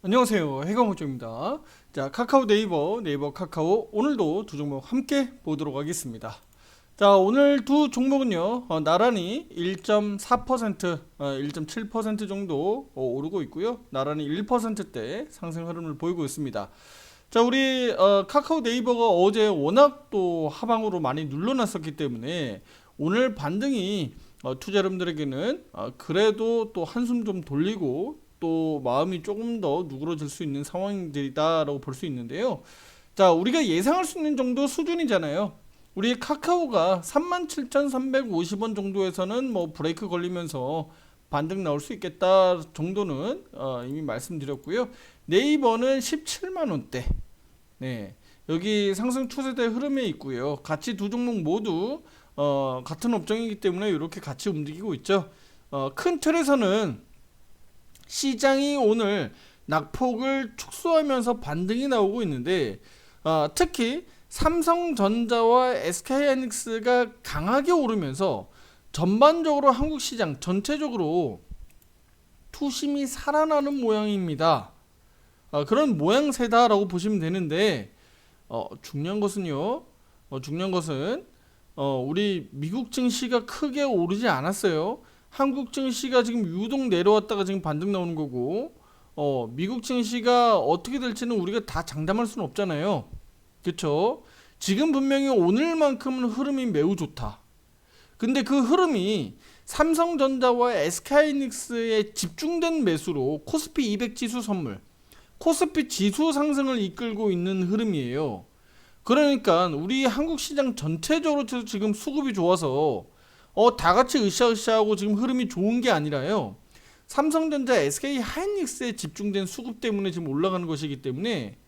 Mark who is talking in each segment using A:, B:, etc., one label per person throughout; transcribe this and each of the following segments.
A: 안녕하세요. 해강호조입니다. 자, 카카오 네이버 카카오 오늘도 두 종목 함께 보도록 하겠습니다. 자, 오늘 두 종목은요, 나란히 1.4%, 1.7% 정도 오르고 있고요. 나란히 1%대 상승 흐름을 보이고 있습니다. 자, 우리 카카오 네이버가 어제 워낙 또 하방으로 많이 눌러놨었기 때문에 오늘 반등이 투자자분들에게는 그래도 또 한숨 좀 돌리고 또 마음이 조금 더 누그러질 수 있는 상황들이다라고 볼 수 있는데요. 자, 우리가 예상할 수 있는 정도 수준이잖아요. 우리 카카오가 37,350원 정도에서는 뭐 브레이크 걸리면서 반등 나올 수 있겠다 정도는 이미 말씀드렸고요. 네이버는 17만 원대. 네. 여기 상승 추세대 흐름에 있고요. 같이 두 종목 모두 같은 업종이기 때문에 이렇게 같이 움직이고 있죠. 큰 틀에서는 시장이 오늘 낙폭을 축소하면서 반등이 나오고 있는데 특히 삼성전자와 SK하이닉스가 강하게 오르면서 전반적으로 한국 시장 전체적으로 투심이 살아나는 모양입니다. 그런 모양새다라고 보시면 되는데 중요한 것은요. 중요한 것은 우리 미국 증시가 크게 오르지 않았어요. 한국 증시가 지금 유동 내려왔다가 지금 반등 나오는 거고, 미국 증시가 어떻게 될지는 우리가 다 장담할 수는 없잖아요. 그렇죠? 지금 분명히 오늘만큼은 흐름이 매우 좋다. 근데 그 흐름이 삼성전자와 SK하이닉스의 집중된 매수로 코스피 200 지수 선물, 코스피 지수 상승을 이끌고 있는 흐름이에요. 그러니까 우리 한국 시장 전체적으로 지금 수급이 좋아서 다 같이 으쌰으쌰하고 지금 흐름이 좋은 게 아니라요. 삼성전자, SK 하이닉스에 집중된 수급 때문에 지금 올라가는 것이기 때문에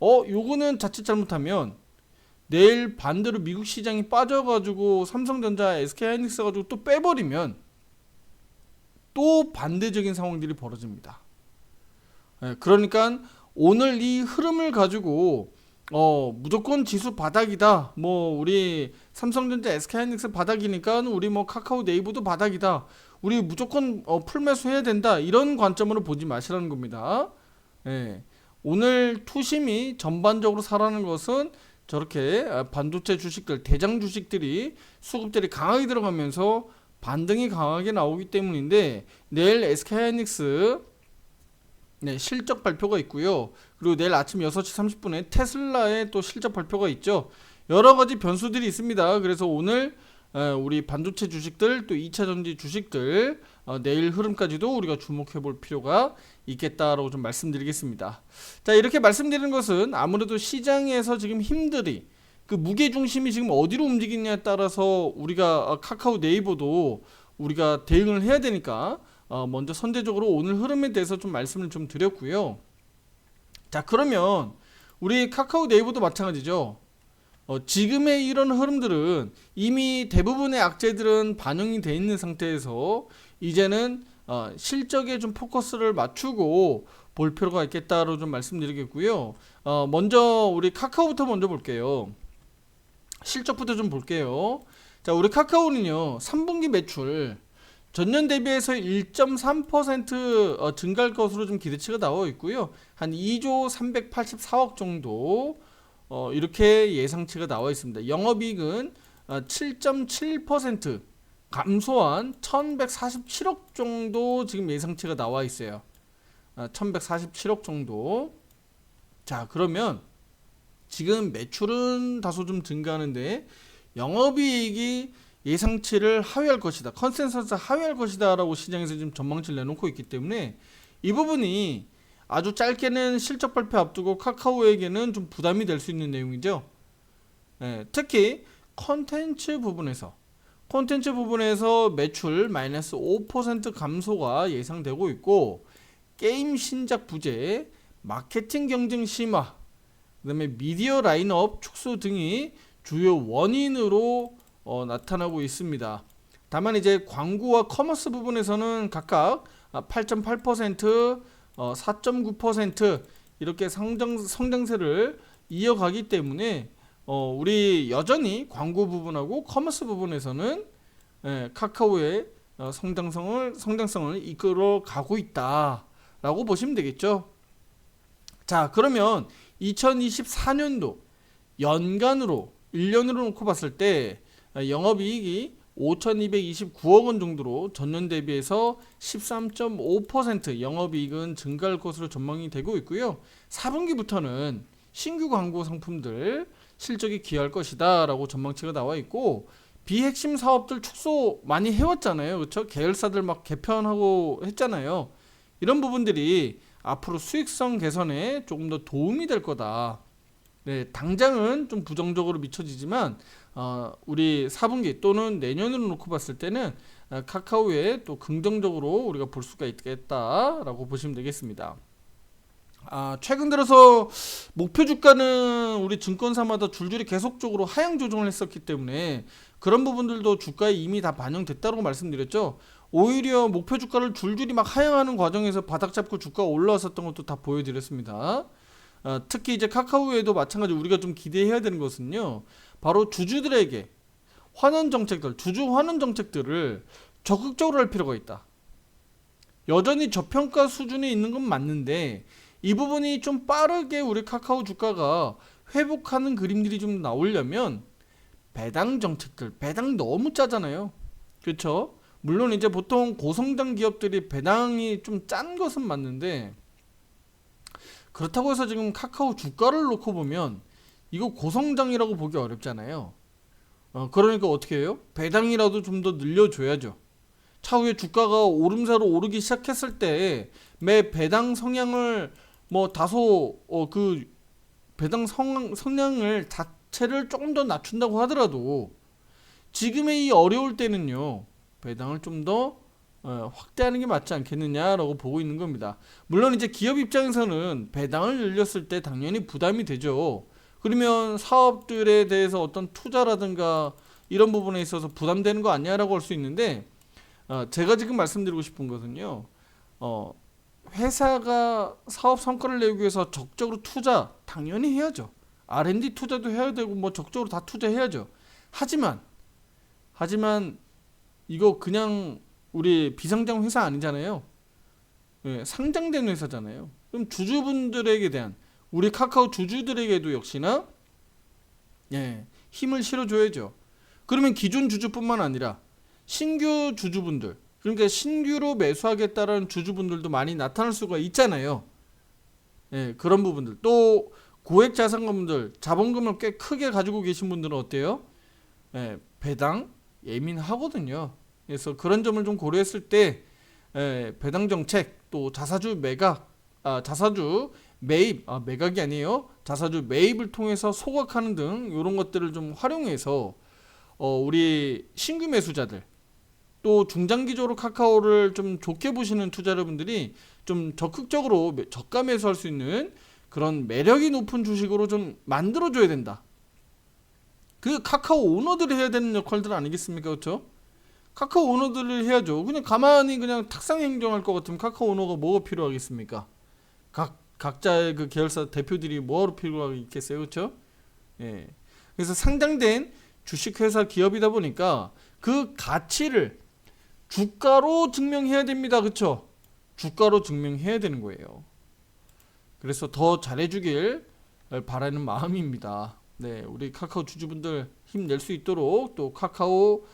A: 요거는 자칫 잘못하면 내일 반대로 미국 시장이 빠져가지고 삼성전자, SK 하이닉스 가지고 또 빼버리면 또 반대적인 상황들이 벌어집니다. 그러니까 오늘 이 흐름을 가지고 무조건 지수 바닥이다. 뭐 우리 삼성전자, SK하이닉스 바닥이니까 우리 뭐 카카오 네이버도 바닥이다. 우리 무조건 풀매수 해야 된다. 이런 관점으로 보지 마시라는 겁니다. 예. 오늘 투심이 전반적으로 살아나는 것은 저렇게 반도체 주식들, 대장 주식들이 수급들이 강하게 들어가면서 반등이 강하게 나오기 때문인데 내일 SK하이닉스 실적 발표가 있고요. 그리고 내일 아침 6시 30분에 테슬라의 또 실적 발표가 있죠. 여러 가지 변수들이 있습니다. 그래서 오늘 우리 반도체 주식들 또 2차 전지 주식들 내일 흐름까지도 우리가 주목해 볼 필요가 있겠다라고 좀 말씀드리겠습니다. 자, 이렇게 말씀드리는 것은 아무래도 시장에서 지금 힘들이 그 무게 중심이 지금 어디로 움직이냐에 따라서 우리가 카카오 네이버도 우리가 대응을 해야 되니까 먼저 선제적으로 오늘 흐름에 대해서 좀 말씀을 좀 드렸고요. 자, 그러면 우리 카카오 네이버도 마찬가지죠. 지금의 이런 흐름들은 이미 대부분의 악재들은 반영이 돼 있는 상태에서 이제는 실적에 좀 포커스를 맞추고 볼 필요가 있겠다로 좀 말씀드리겠고요. 먼저 우리 카카오부터 먼저 볼게요. 실적부터 좀 볼게요. 자, 우리 카카오는요 3분기 매출 전년 대비해서 1.3% 증가할 것으로 좀 기대치가 나와 있고요. 한 2조 384억 정도 이렇게 예상치가 나와 있습니다. 영업이익은 7.7% 감소한 1147억 정도 지금 예상치가 나와 있어요. 1147억 정도. 자, 그러면 지금 매출은 다소 좀 증가하는데 영업이익이 예상치를 하회할 것이다. 컨센서스 하회할 것이다 라고 시장에서 지금 전망치를 내놓고 있기 때문에 이 부분이 아주 짧게는 실적 발표 앞두고 카카오에게는 좀 부담이 될 수 있는 내용이죠. 특히 컨텐츠 부분에서 매출 마이너스 5% 감소가 예상되고 있고 게임 신작 부재, 마케팅 경쟁 심화, 그 다음에 미디어 라인업 축소 등이 주요 원인으로 나타나고 있습니다. 다만 이제 광고와 커머스 부분에서는 각각 8.8%, 4.9% 이렇게 성장세를 이어가기 때문에 우리 여전히 광고 부분하고 커머스 부분에서는 카카오의 성장성을 이끌어 가고 있다라고 보시면 되겠죠. 자, 그러면 2024년도 연간으로 1년으로 놓고 봤을 때 영업이익이 5,229억 원 정도로 전년 대비해서 13.5% 영업이익은 증가할 것으로 전망이 되고 있고요. 4분기부터는 신규 광고 상품들 실적이 기여할 것이다 라고 전망치가 나와 있고, 비핵심 사업들 축소 많이 해왔잖아요. 그렇죠? 계열사들 막 개편하고 했잖아요. 이런 부분들이 앞으로 수익성 개선에 조금 더 도움이 될 거다. 네, 당장은 좀 부정적으로 미쳐지지만 우리 4분기 또는 내년으로 놓고 봤을 때는 카카오에 또 긍정적으로 우리가 볼 수가 있겠다라고 보시면 되겠습니다. 최근 들어서 목표 주가는 우리 증권사마다 줄줄이 계속적으로 하향 조정을 했었기 때문에 그런 부분들도 주가에 이미 다 반영됐다고 말씀드렸죠. 오히려 목표 주가를 줄줄이 막 하향하는 과정에서 바닥 잡고 주가가 올라왔었던 것도 다 보여드렸습니다. 특히 이제 카카오에도 마찬가지 우리가 좀 기대해야 되는 것은요, 바로 주주들에게 환원 정책들, 주주 환원 정책들을 적극적으로 할 필요가 있다. 여전히 저평가 수준에 있는 건 맞는데 이 부분이 좀 빠르게 우리 카카오 주가가 회복하는 그림들이 좀 나오려면 배당 정책들, 배당 너무 짜잖아요. 그렇죠? 물론 이제 보통 고성장 기업들이 배당이 좀 짠 것은 맞는데, 그렇다고 해서 지금 카카오 주가를 놓고 보면 이거 고성장이라고 보기 어렵잖아요. 그러니까 어떻게 해요? 배당이라도 좀 더 늘려줘야죠. 차후에 주가가 오름세로 오르기 시작했을 때 매 배당 성향을 뭐 다소 그 배당 성향을 자체를 조금 더 낮춘다고 하더라도 지금의 이 어려울 때는요, 배당을 좀 더 확대하는 게 맞지 않겠느냐라고 보고 있는 겁니다. 물론 이제 기업 입장에서는 배당을 늘렸을 때 당연히 부담이 되죠. 그러면 사업들에 대해서 어떤 투자라든가 이런 부분에 있어서 부담되는 거 아니냐라고 할 수 있는데, 제가 지금 말씀드리고 싶은 것은요, 회사가 사업 성과를 내기 위해서 적극적으로 투자 당연히 해야죠. R&D 투자도 해야 되고 뭐 적극적으로 다 투자해야죠. 하지만 이거 그냥 우리 비상장 회사 아니잖아요. 예, 상장된 회사잖아요. 그럼 주주분들에게 대한, 우리 카카오 주주들에게도 역시나 힘을 실어줘야죠. 그러면 기존 주주뿐만 아니라 신규 주주분들, 그러니까 신규로 매수하겠다라는 주주분들도 많이 나타날 수가 있잖아요. 예, 그런 부분들. 또 고액 자산가분들, 자본금을 꽤 크게 가지고 계신 분들은 어때요? 배당 예민하거든요. 그래서 그런 점을 좀 고려했을 때 배당 정책, 또 자사주 매각, 자사주 매입, 매각이 아니에요. 자사주 매입을 통해서 소각하는 등 이런 것들을 좀 활용해서 우리 신규 매수자들, 또 중장기적으로 카카오를 좀 좋게 보시는 투자자분들이 좀 적극적으로 저가 매수할 수 있는 그런 매력이 높은 주식으로 좀 만들어줘야 된다. 그 카카오 오너들이 해야 되는 역할들 아니겠습니까? 그렇죠? 카카오 오너들을 해야죠. 그냥 가만히 그냥 탁상 행정할 것 같으면 카카오 오너가 뭐가 필요하겠습니까? 각자의 그 계열사 대표들이 뭐하러 필요하겠어요? 그렇죠? 예. 그래서 상장된 주식회사 기업이다 보니까 그 가치를 주가로 증명해야 됩니다. 그렇죠? 주가로 증명해야 되는 거예요. 그래서 더 잘해주길 바라는 마음입니다. 네, 우리 카카오 주주분들 힘낼 수 있도록 또 카카오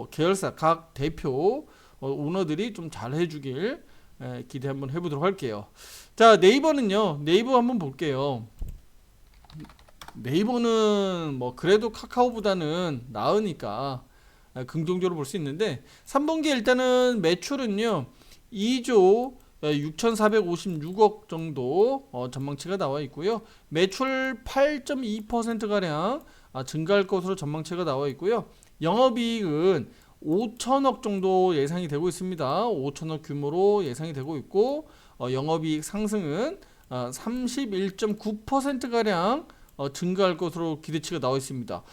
A: 계열사 각 대표 오너들이 좀 잘해주길 기대 한번 해보도록 할게요. 자, 네이버는요. 네이버 한번 볼게요. 네이버는 뭐 그래도 카카오보다는 나으니까 긍정적으로 볼 수 있는데, 3분기 일단은 매출은요 2조 6,456억 정도 전망치가 나와 있고요. 매출 8.2%가량 증가할 것으로 전망치가 나와 있고요. 영업이익은 5천억 정도 예상이 되고 있습니다. 5천억 규모로 예상이 되고 있고, 영업이익 상승은 31.9%가량 증가할 것으로 기대치가 나와 있습니다.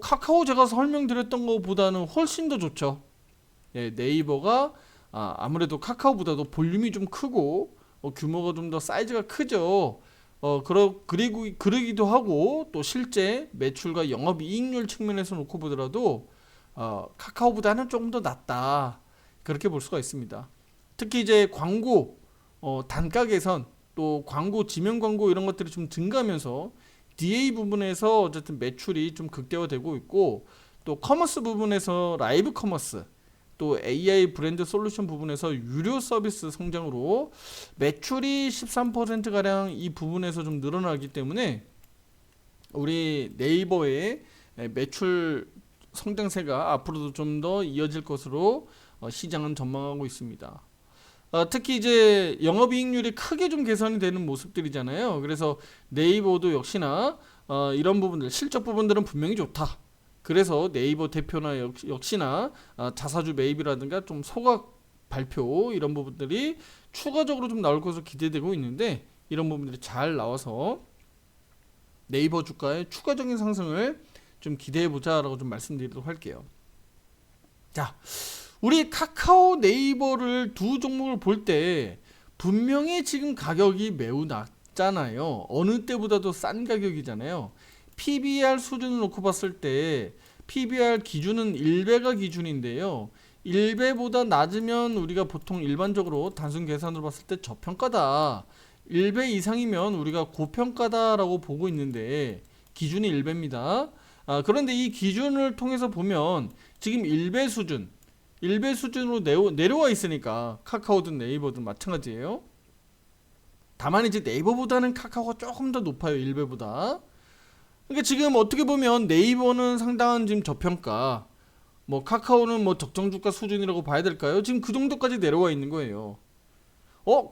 A: 카카오 제가 설명드렸던 것보다는 훨씬 더 좋죠. 예, 네이버가 아무래도 카카오보다도 볼륨이 좀 크고 규모가 좀 더 사이즈가 크죠. 그러기도 하고, 또 실제 매출과 영업이익률 측면에서 놓고 보더라도 카카오보다는 조금 더 낫다, 그렇게 볼 수가 있습니다. 특히 이제 광고 단가 개선, 또 광고, 지면 광고 이런 것들이 좀 증가하면서 DA 부분에서 어쨌든 매출이 좀 극대화되고 있고, 또 커머스 부분에서 라이브 커머스, 또 AI 브랜드 솔루션 부분에서 유료 서비스 성장으로 매출이 13%가량 이 부분에서 좀 늘어나기 때문에 우리 네이버의 매출 성장세가 앞으로도 좀 더 이어질 것으로 시장은 전망하고 있습니다. 특히 이제 영업이익률이 크게 좀 개선이 되는 모습들이잖아요. 그래서 네이버도 역시나 이런 부분들, 실적 부분들은 분명히 좋다. 그래서 네이버 대표나 역시나 자사주 매입이라든가 좀 소각 발표 이런 부분들이 추가적으로 좀 나올 것으로 기대되고 있는데, 이런 부분들이 잘 나와서 네이버 주가의 추가적인 상승을 좀 기대해보자라고 좀 말씀드리도록 할게요. 자, 우리 카카오 네이버를 두 종목을 볼 때 분명히 지금 가격이 매우 낮잖아요. 어느 때보다도 싼 가격이잖아요. PBR 수준을 놓고 봤을 때 PBR 기준은 1배가 기준인데요. 1배보다 낮으면 우리가 보통 일반적으로 단순 계산으로 봤을 때 저평가다, 1배 이상이면 우리가 고평가다라고 보고 있는데 기준이 1배입니다. 그런데 이 기준을 통해서 보면 지금 1배 수준으로 내려와 있으니까 카카오든 네이버든 마찬가지예요. 다만 이제 네이버보다는 카카오가 조금 더 높아요. 1배보다. 그러니까 지금 어떻게 보면 네이버는 상당한 지금 저평가, 뭐 카카오는 뭐 적정주가 수준이라고 봐야 될까요? 지금 그 정도까지 내려와 있는 거예요.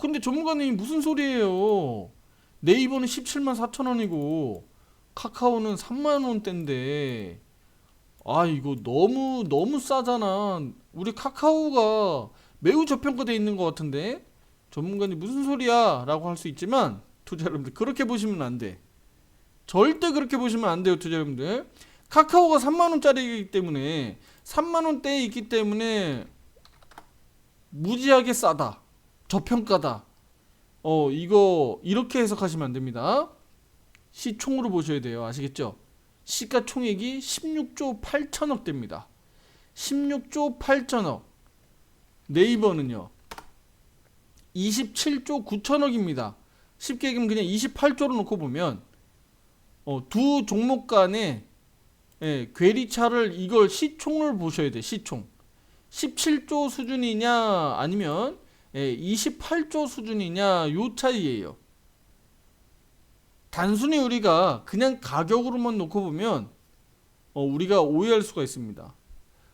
A: 근데 전문가님이 무슨 소리예요? 네이버는 17만 4천 원이고 카카오는 3만 원대인데, 이거 너무 싸잖아. 우리 카카오가 매우 저평가돼 있는 것 같은데 전문가님 무슨 소리야? 라고 할 수 있지만, 투자 여러분들 그렇게 보시면 안 돼. 절대 그렇게 보시면 안 돼요, 투자 여러분들. 카카오가 3만 원짜리이기 때문에, 3만 원대에 있기 때문에 무지하게 싸다, 저평가다. 이거 이렇게 해석하시면 안 됩니다. 시총으로 보셔야 돼요. 아시겠죠? 시가총액이 16조 8천억 됩니다. 16조 8천억. 네이버는요 27조 9천억입니다. 쉽게 얘기하면 그냥 28조로 놓고 보면 두 종목 간의 괴리차를, 이걸 시총을 보셔야 돼. 시총 17조 수준이냐 아니면 28조 수준이냐, 요 차이예요. 단순히 우리가 그냥 가격으로만 놓고 보면 우리가 오해할 수가 있습니다.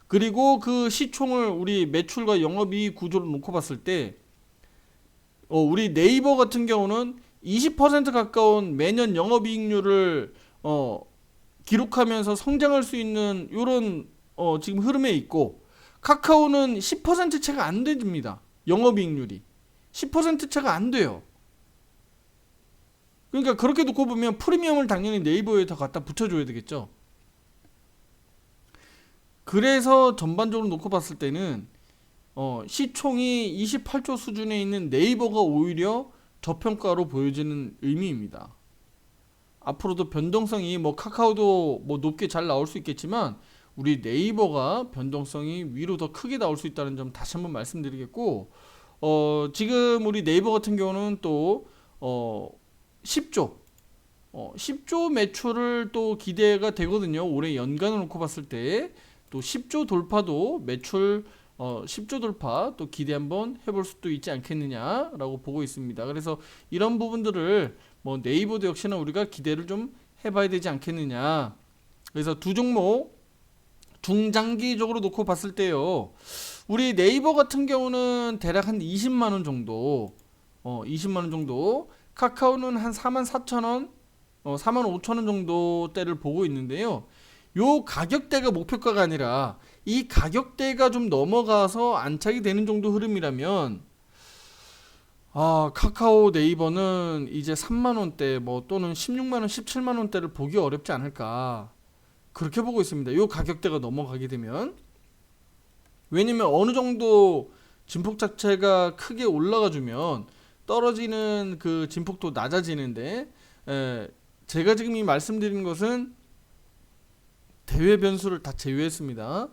A: 그리고 그 시총을 우리 매출과 영업이익 구조로 놓고 봤을 때 우리 네이버 같은 경우는 20% 가까운 매년 영업이익률을 기록하면서 성장할 수 있는 이런 지금 흐름에 있고, 카카오는 10% 채가 안 됩니다. 영업이익률이 10% 채가 안 돼요. 그러니까 그렇게 놓고 보면 프리미엄을 당연히 네이버에 더 갖다 붙여줘야 되겠죠. 그래서 전반적으로 놓고 봤을 때는 시총이 28조 수준에 있는 네이버가 오히려 저평가로 보여지는 의미입니다. 앞으로도 변동성이 뭐 카카오도 뭐 높게 잘 나올 수 있겠지만, 우리 네이버가 변동성이 위로 더 크게 나올 수 있다는 점 다시 한번 말씀드리겠고, 지금 우리 네이버 같은 경우는 또 10조 매출을 또 기대가 되거든요. 올해 연간을 놓고 봤을 때 또 10조 돌파도, 매출 10조 돌파 또 기대 한번 해볼 수도 있지 않겠느냐라고 보고 있습니다. 그래서 이런 부분들을 뭐 네이버도 역시나 우리가 기대를 좀 해봐야 되지 않겠느냐. 그래서 두 종목 중장기적으로 놓고 봤을 때요, 우리 네이버 같은 경우는 대략 한 20만원 정도, 20만원 정도, 카카오는 한 44,000원, 45,000원 정도 대를 보고 있는데요. 요 가격대가 목표가가 아니라 이 가격대가 좀 넘어가서 안착이 되는 정도 흐름이라면, 카카오 네이버는 이제 3만원대 뭐 또는 16만원, 17만원대를 보기 어렵지 않을까, 그렇게 보고 있습니다. 요 가격대가 넘어가게 되면. 왜냐면 어느 정도 진폭 자체가 크게 올라가주면 떨어지는 그 진폭도 낮아지는데, 제가 지금 이 말씀드리는 것은 대외 변수를 다 제외했습니다.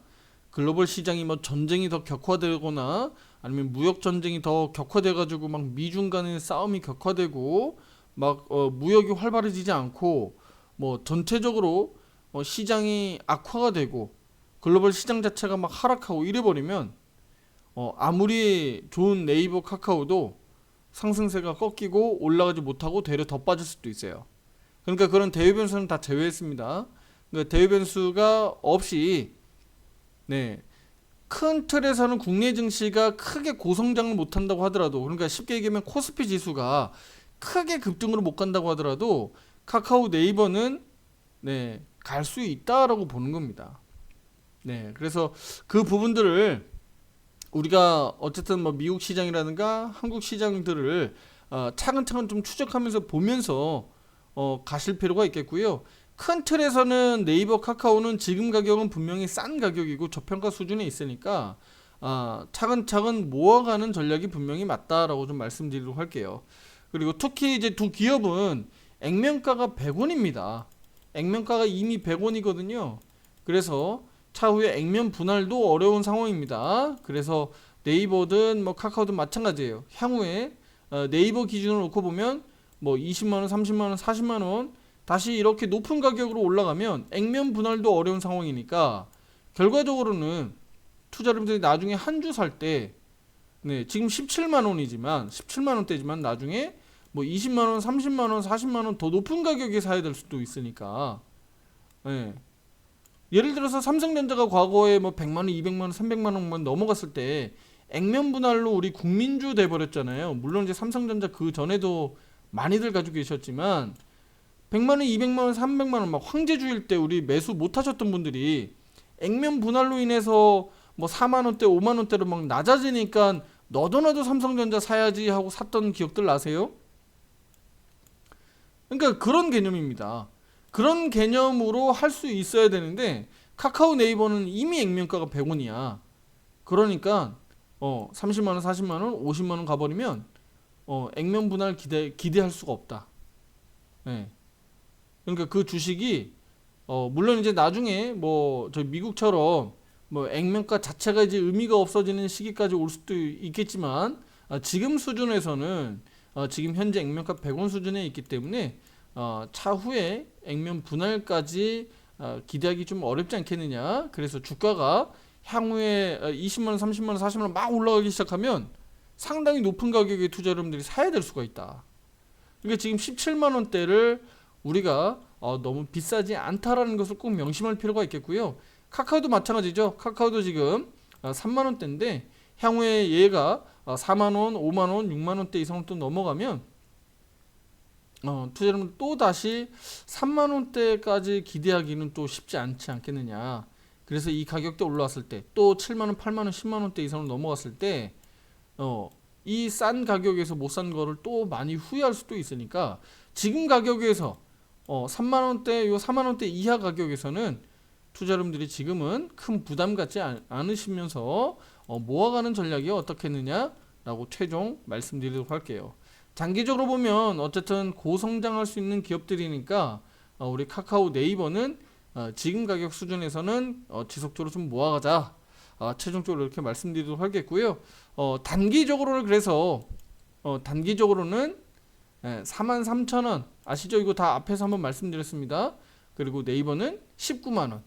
A: 글로벌 시장이 뭐 전쟁이 더 격화되거나 아니면 무역 전쟁이 더 격화돼 가지고 막 미중 간의 싸움이 격화되고 막 무역이 활발해지지 않고 뭐 전체적으로 시장이 악화가 되고 글로벌 시장 자체가 막 하락하고 이래 버리면 아무리 좋은 네이버 카카오도 상승세가 꺾이고 올라가지 못하고 되려 더 빠질 수도 있어요. 그러니까 그런 대외 변수는 다 제외했습니다. 그러니까 대외 변수가 없이 네, 큰 틀에서는 국내 증시가 크게 고성장을 못한다고 하더라도, 그러니까 쉽게 얘기하면 코스피 지수가 크게 급등으로 못 간다고 하더라도 카카오 네이버는 네, 갈 수 있다라고 보는 겁니다. 네, 그래서 그 부분들을 우리가 어쨌든 뭐 미국 시장이라든가 한국 시장들을 차근차근 좀 추적하면서 보면서 가실 필요가 있겠고요. 큰 틀에서는 네이버 카카오는 지금 가격은 분명히 싼 가격이고 저평가 수준에 있으니까 차근차근 모아가는 전략이 분명히 맞다라고 좀 말씀드리도록 할게요. 그리고 특히 이제 두 기업은 액면가가 100원입니다. 액면가가 이미 100원이거든요. 그래서 차후에 액면 분할도 어려운 상황입니다. 그래서 네이버든 뭐 카카오든 마찬가지예요. 향후에 네이버 기준으로 놓고 보면 뭐 20만원, 30만원, 40만원 다시 이렇게 높은 가격으로 올라가면 액면 분할도 어려운 상황이니까 결과적으로는 투자자분들이 나중에 한 주 살 때 네, 지금 17만원이지만 17만원대지만 나중에 뭐 20만원, 30만원, 40만원 더 높은 가격에 사야 될 수도 있으니까 네. 예를 들어서 삼성전자가 과거에 뭐 100만원, 200만원, 300만원만 넘어갔을 때 액면 분할로 우리 국민주 돼버렸잖아요. 물론 이제 삼성전자 그 전에도 많이들 가지고 계셨지만 100만원, 200만원, 300만원 막 황제주일 때 우리 매수 못하셨던 분들이 액면 분할로 인해서 뭐 4만원대, 5만원대로 막 낮아지니까 너도나도 삼성전자 사야지 하고 샀던 기억들 나세요? 그러니까 그런 개념입니다. 그런 개념으로 할 수 있어야 되는데 카카오 네이버는 이미 액면가가 100원이야. 그러니까 30만원, 40만원, 50만원 가버리면 액면 분할 기대할 수가 없다. 네. 그러니까 그 주식이 물론 이제 나중에 뭐 저 미국처럼 뭐 액면가 자체가 이제 의미가 없어지는 시기까지 올 수도 있겠지만 지금 수준에서는 지금 현재 액면가 100원 수준에 있기 때문에 차후에 액면 분할까지 기대하기 좀 어렵지 않겠느냐. 그래서 주가가 향후에 20만원, 30만원, 40만원 막 올라가기 시작하면 상당히 높은 가격에 투자 여러분들이 사야 될 수가 있다. 그러니까 지금 17만원대를 우리가 너무 비싸지 않다라는 것을 꼭 명심할 필요가 있겠고요. 카카오도 마찬가지죠. 카카오도 지금 3만원대인데 향후에 얘가 4만원, 5만원, 6만원대 이상으로 또 넘어가면 투자자는 또 다시 3만원대까지 기대하기는 또 쉽지 않지 않겠느냐. 그래서 이 가격대 올라왔을 때 또 7만원, 8만원, 10만원대 이상으로 넘어갔을 때 이 싼 가격에서 못 산 거를 또 많이 후회할 수도 있으니까 지금 가격에서 3만원대, 요 4만원대 이하 가격에서는 투자자분들이 지금은 큰 부담 갖지 않으시면서 모아가는 전략이 어떻겠느냐라고 최종 말씀드리도록 할게요. 장기적으로 보면 어쨌든 고성장할 수 있는 기업들이니까 우리 카카오 네이버는 지금 가격 수준에서는 지속적으로 좀 모아가자. 최종적으로 이렇게 말씀드리도록 하겠고요. 단기적으로는 그래서 단기적으로는 43,000원 아시죠? 이거 다 앞에서 한번 말씀드렸습니다. 그리고 네이버는 19만원.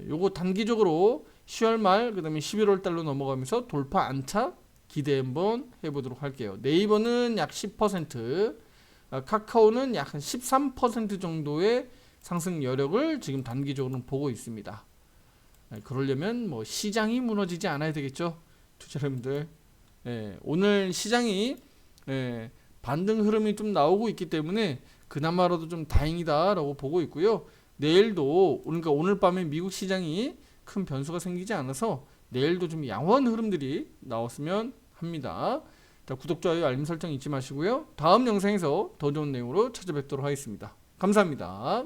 A: 요거 단기적으로 10월 말 그다음에 11월 달로 넘어가면서 돌파 안착 기대 한번 해보도록 할게요. 네이버는 약 10%, 카카오는 약 한 13% 정도의 상승 여력을 지금 단기적으로는 보고 있습니다. 그러려면 뭐 시장이 무너지지 않아야 되겠죠, 투자자분들. 오늘 시장이 반등 흐름이 좀 나오고 있기 때문에 그나마라도 좀 다행이다라고 보고 있고요. 내일도 그러니까 오늘 밤에 미국 시장이 큰 변수가 생기지 않아서 내일도 좀 양호한 흐름들이 나왔으면 합니다. 자, 구독, 좋아요, 알림 설정 잊지 마시고요. 다음 영상에서 더 좋은 내용으로 찾아뵙도록 하겠습니다. 감사합니다.